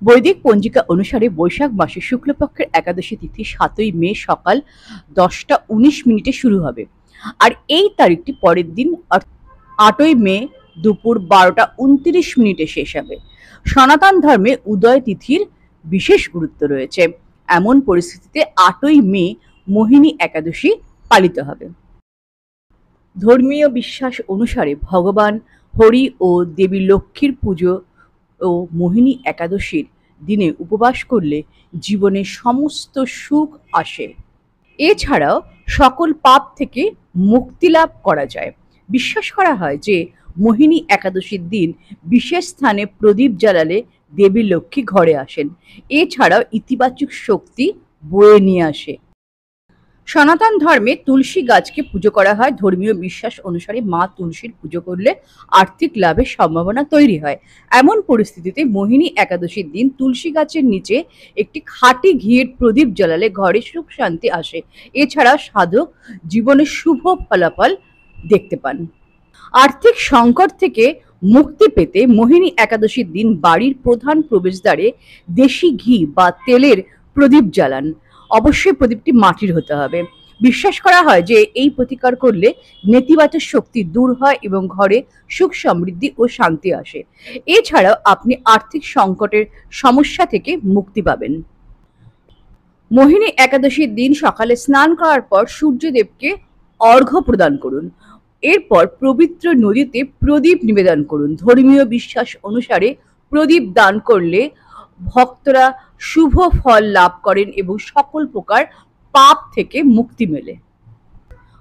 বৈদিক পঞ্জিকা অনুসারে বৈশাখ মাসের শুক্লপক্ষের একাদশী তিথি ৭ই মে সকাল ১০টা ১৯ মিনিটে শুরু হবে। আর এই তারিখটি পরের দিন ৮ই মে দুপুর ১২টা ২৯ মিনিটে শেষ হবে। সনাতন ধর্মে উদয় তিথির বিশেষ গুরুত্ব রয়েছে। এমন পরিস্থিতিতে ৮ই মে মোহিনী একাদশী পালিত হবে। ধর্মীয় বিশ্বাস অনুসারে ভগবান হরি ও দেবী লক্ষ্মীর পুজো ও মোহিনী একাদশীর দিনে উপবাস করলে জীবনে সমস্ত সুখ আসে। এছাড়াও সকল পাপ থেকে মুক্তি লাভ করা যায়। বিশ্বাস করা হয় যে মোহিনী একাদশীর দিন বিশেষ স্থানে প্রদীপ জ্বালালে দেবী লক্ষ্মী ঘরে আসেন। এছাড়াও ইতিবাচক শক্তি বয়ে নিয়ে আসে। সনাতন ধর্মে তুলসী গাছকে পুজো করা হয়। ধর্মীয় বিশ্বাস অনুসারে মা তুলসীর পুজো করলে আর্থিক লাভের সম্ভাবনা তৈরি হয়। এমন পরিস্থিতিতে মোহিনী একাদশীর দিন তুলসী গাছের নিচে একটি খাঁটি ঘিয়ের প্রদীপ জ্বালালে ঘরে সুখ শান্তি আসে। এছাড়া সাধক জীবনে শুভ ফলাফল দেখতে পান। আর্থিক সংকট থেকে মুক্তি পেতে মোহিনী একাদশীর দিন বাড়ির প্রধান প্রবেশদ্বারে দেশি ঘি বা তেলের প্রদীপ জ্বালান। অবশ্যই প্রদীপটি মাটির হতে হবে। বিশ্বাস করা হয় যে এই প্রতিকার করলে নেতিবাচক শক্তি দূর হয় এবং ঘরে সুখ সমৃদ্ধি ও শান্তি আসে। এছাড়াও আপনি আর্থিক সংকটের সমস্যা থেকে মুক্তি পাবেন। মোহিনী একাদশীর দিন সকালে স্নান করার পর সূর্যদেবকে অর্ঘ্য প্রদান করুন। এরপর পবিত্র নদীতে প্রদীপ নিবেদন করুন। ধর্মীয় বিশ্বাস অনুসারে প্রদীপ দান করলে ভক্তরা শুভ ফল লাভ করেন এবং সকল প্রকার পাপ থেকে মুক্তি মেলে।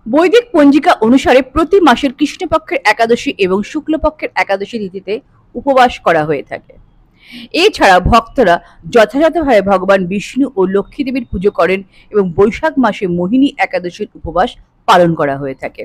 বৈদিক পঞ্জিকা অনুসারে প্রতি মাসের কৃষ্ণপক্ষের একাদশী এবং শুক্লপক্ষের একাদশী তিথিতে উপবাস করা হয়ে থাকে। এছাড়া ভক্তরা যথাযথভাবে ভগবান বিষ্ণু ও লক্ষ্মী দেবীর পুজো করেন এবং বৈশাখ মাসে মোহিনী একাদশীর উপবাস পালন করা হয়ে থাকে।